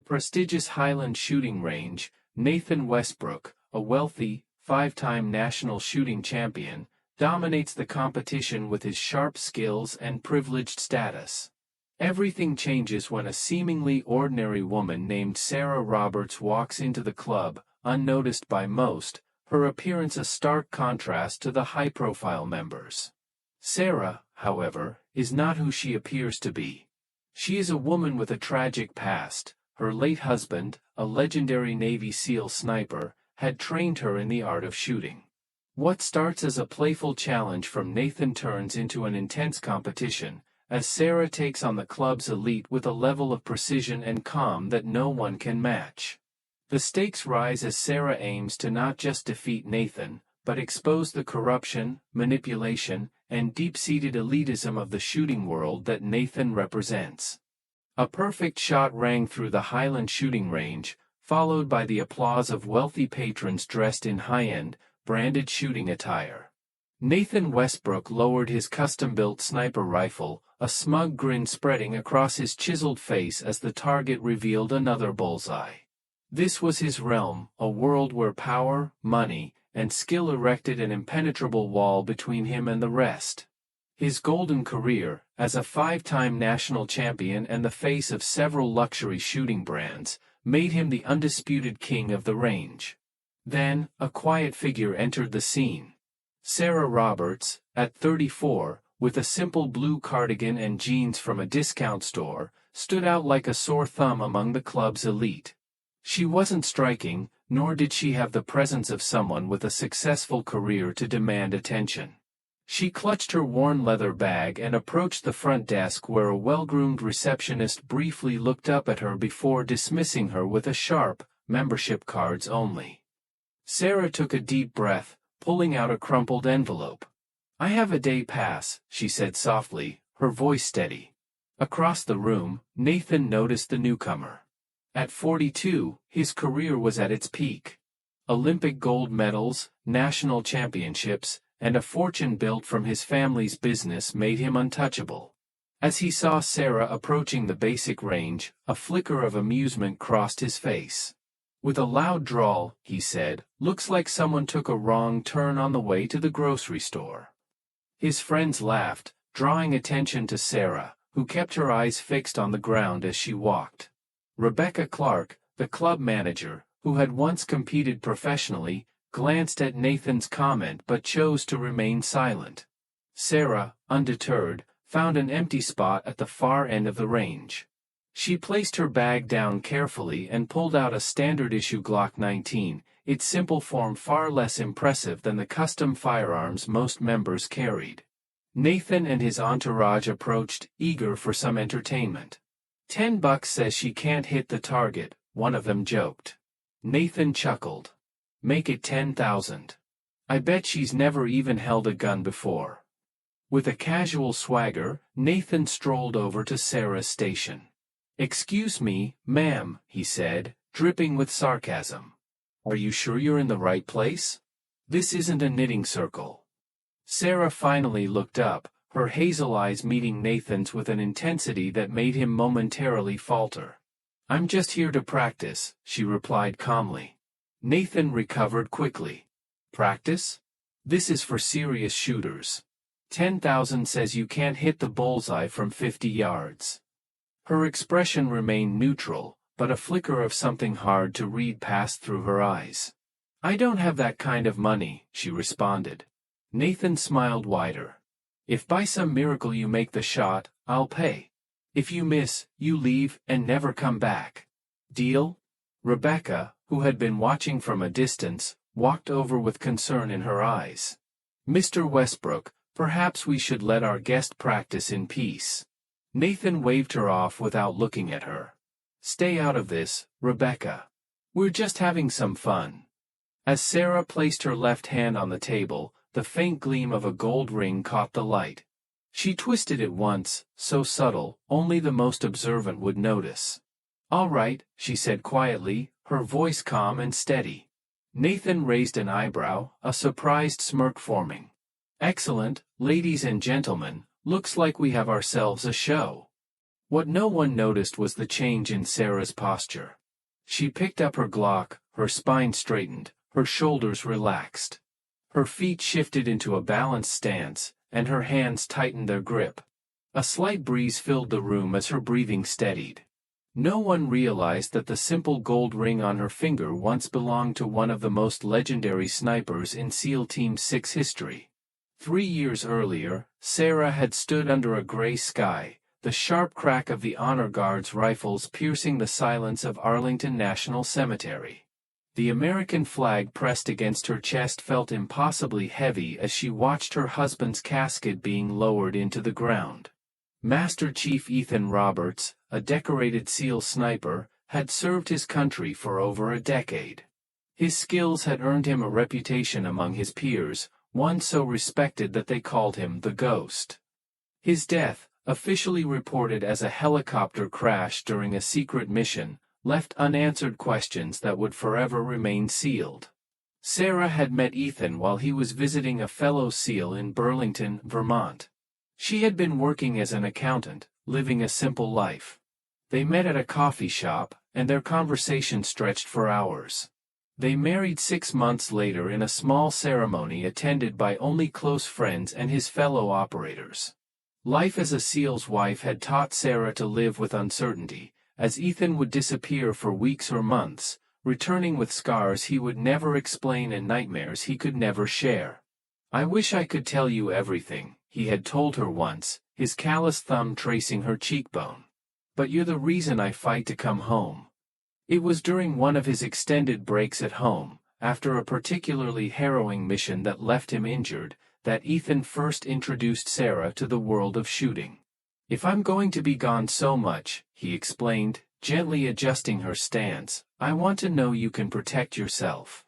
Prestigious Highland shooting range. Nathan Westbrook, a wealthy, five-time national shooting champion, dominates the competition with his sharp skills and privileged status. Everything changes when a seemingly ordinary woman named Sarah Roberts walks into the club, unnoticed by most, her appearance a stark contrast to the high-profile members. Sarah, however, is not who she appears to be. She is a woman with a tragic past. Her late husband, a legendary Navy SEAL sniper, had trained her in the art of shooting. What starts as a playful challenge from Nathan turns into an intense competition, as Sarah takes on the club's elite with a level of precision and calm that no one can match. The stakes rise as Sarah aims to not just defeat Nathan, but expose the corruption, manipulation, and deep-seated elitism of the shooting world that Nathan represents. A perfect shot rang through the Highland shooting range, followed by the applause of wealthy patrons dressed in high-end, branded shooting attire. Nathan Westbrook lowered his custom-built sniper rifle, a smug grin spreading across his chiseled face as the target revealed another bullseye. This was his realm, a world where power, money, and skill erected an impenetrable wall between him and the rest. His golden career, as a five-time national champion and the face of several luxury shooting brands, made him the undisputed king of the range. Then, a quiet figure entered the scene. Sarah Roberts, at 34, with a simple blue cardigan and jeans from a discount store, stood out like a sore thumb among the club's elite. She wasn't striking, nor did she have the presence of someone with a successful career to demand attention. She clutched her worn leather bag and approached the front desk where a well-groomed receptionist briefly looked up at her before dismissing her with a sharp, "Membership cards only." Sarah took a deep breath, pulling out a crumpled envelope. "I have a day pass," she said softly, her voice steady. Across the room, Nathan noticed the newcomer. At 42, his career was at its peak. Olympic gold medals, national championships, and a fortune built from his family's business made him untouchable. As he saw Sarah approaching the basic range, a flicker of amusement crossed his face. With a loud drawl, he said, "Looks like someone took a wrong turn on the way to the grocery store." His friends laughed, drawing attention to Sarah, who kept her eyes fixed on the ground as she walked. Rebecca Clark, the club manager, who had once competed professionally, glanced at Nathan's comment but chose to remain silent. Sarah, undeterred, found an empty spot at the far end of the range. She placed her bag down carefully and pulled out a standard-issue Glock 19, its simple form far less impressive than the custom firearms most members carried. Nathan and his entourage approached, eager for some entertainment. $10 says she can't hit the target," one of them joked. Nathan chuckled. "Make it 10,000. I bet she's never even held a gun before." With a casual swagger, Nathan strolled over to Sarah's station. "Excuse me, ma'am," he said, dripping with sarcasm. "Are you sure you're in the right place? This isn't a knitting circle." Sarah finally looked up, her hazel eyes meeting Nathan's with an intensity that made him momentarily falter. "I'm just here to practice," she replied calmly. Nathan recovered quickly. "Practice? This is for serious shooters. 10,000 says you can't hit the bullseye from 50 yards. Her expression remained neutral, but a flicker of something hard to read passed through her eyes. "I don't have that kind of money," she responded. Nathan smiled wider. "If by some miracle you make the shot, I'll pay. If you miss, you leave and never come back. Deal?" Rebecca, who had been watching from a distance, walked over with concern in her eyes. "Mr. Westbrook, perhaps we should let our guest practice in peace." Nathan waved her off without looking at her. "Stay out of this, Rebecca. We're just having some fun." As Sarah placed her left hand on the table, the faint gleam of a gold ring caught the light. She twisted it once, so subtle, only the most observant would notice. "All right," she said quietly, her voice calm and steady. Nathan raised an eyebrow, a surprised smirk forming. "Excellent, ladies and gentlemen, looks like we have ourselves a show." What no one noticed was the change in Sarah's posture. She picked up her Glock, her spine straightened, her shoulders relaxed. Her feet shifted into a balanced stance, and her hands tightened their grip. A slight breeze filled the room as her breathing steadied. No one realized that the simple gold ring on her finger once belonged to one of the most legendary snipers in SEAL Team 6 history. 3 years earlier, Sarah had stood under a gray sky, the sharp crack of the Honor Guard's rifles piercing the silence of Arlington National Cemetery. The American flag pressed against her chest felt impossibly heavy as she watched her husband's casket being lowered into the ground. Master Chief Ethan Roberts, a decorated SEAL sniper, had served his country for over a decade. His skills had earned him a reputation among his peers, one so respected that they called him the Ghost. His death, officially reported as a helicopter crash during a secret mission, left unanswered questions that would forever remain sealed. Sarah had met Ethan while he was visiting a fellow SEAL in Burlington, Vermont. She had been working as an accountant, living a simple life. They met at a coffee shop, and their conversation stretched for hours. They married 6 months later in a small ceremony attended by only close friends and his fellow operators. Life as a SEAL's wife had taught Sarah to live with uncertainty, as Ethan would disappear for weeks or months, returning with scars he would never explain and nightmares he could never share. "I wish I could tell you everything," he had told her once, his calloused thumb tracing her cheekbone. "But you're the reason I fight to come home." It was during one of his extended breaks at home, after a particularly harrowing mission that left him injured, that Ethan first introduced Sarah to the world of shooting. "If I'm going to be gone so much," he explained, gently adjusting her stance, "I want to know you can protect yourself."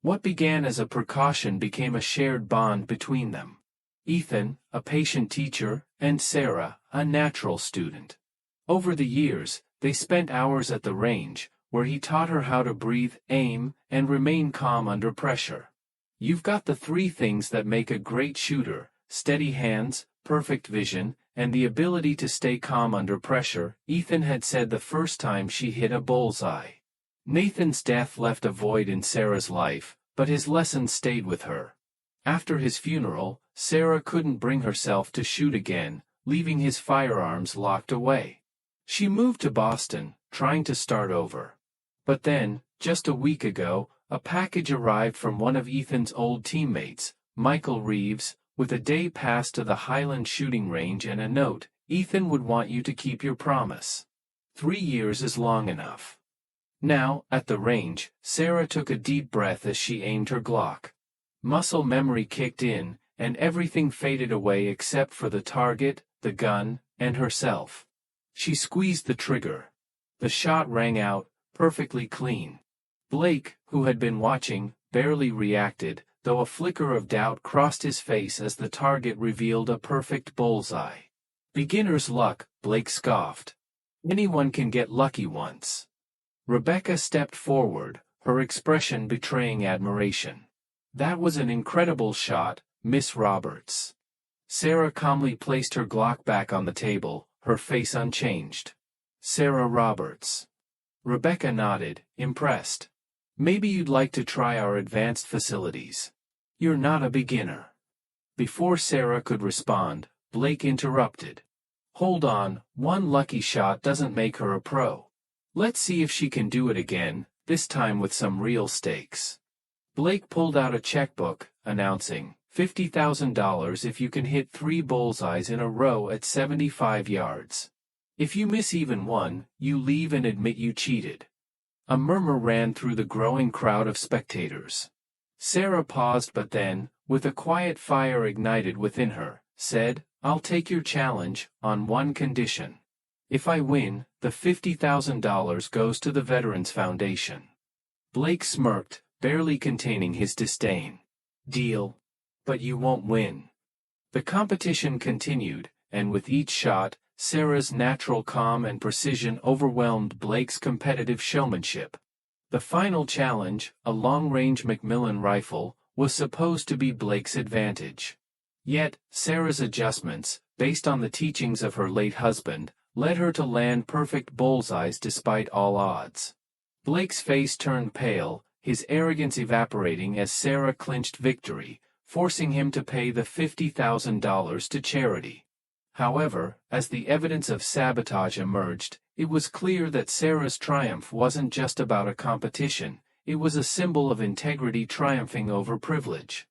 What began as a precaution became a shared bond between them. Ethan, a patient teacher, and Sarah, a natural student. Over the years, they spent hours at the range, where he taught her how to breathe, aim, and remain calm under pressure. "You've got the 3 things that make a great shooter: steady hands, perfect vision, and the ability to stay calm under pressure," Ethan had said the first time she hit a bullseye. Nathan's death left a void in Sarah's life, but his lessons stayed with her. After his funeral, Sarah couldn't bring herself to shoot again, leaving his firearms locked away. She moved to Boston, trying to start over. But then, just a week ago, a package arrived from one of Ethan's old teammates, Michael Reeves, with a day pass to the Highland shooting range and a note: "Ethan would want you to keep your promise. 3 years is long enough." Now, at the range, Sarah took a deep breath as she aimed her Glock. Muscle memory kicked in, and everything faded away except for the target, the gun, and herself. She squeezed the trigger. The shot rang out, perfectly clean. Blake, who had been watching, barely reacted, though a flicker of doubt crossed his face as the target revealed a perfect bullseye. "Beginner's luck," Blake scoffed. "Anyone can get lucky once." Rebecca stepped forward, her expression betraying admiration. "That was an incredible shot, Miss Roberts." Sarah calmly placed her Glock back on the table, her face unchanged. "Sarah Roberts." Rebecca nodded, impressed. "Maybe you'd like to try our advanced facilities. You're not a beginner." Before Sarah could respond, Blake interrupted. "Hold on, one lucky shot doesn't make her a pro. Let's see if she can do it again, this time with some real stakes." Blake pulled out a checkbook, announcing, $50,000 if you can hit 3 bullseyes in a row at 75 yards. If you miss even one, you leave and admit you cheated. A murmur ran through the growing crowd of spectators. Sarah paused, but then, with a quiet fire ignited within her, said, "I'll take your challenge, on one condition. If I win, the $50,000 goes to the Veterans Foundation." Blake smirked, barely containing his disdain. "Deal. But you won't win." The competition continued, and with each shot, Sarah's natural calm and precision overwhelmed Blake's competitive showmanship. The final challenge, a long-range Macmillan rifle, was supposed to be Blake's advantage. Yet, Sarah's adjustments, based on the teachings of her late husband, led her to land perfect bullseyes despite all odds. Blake's face turned pale, his arrogance evaporating as Sarah clinched victory, forcing him to pay the $50,000 to charity. However, as the evidence of sabotage emerged, it was clear that Sarah's triumph wasn't just about a competition, it was a symbol of integrity triumphing over privilege.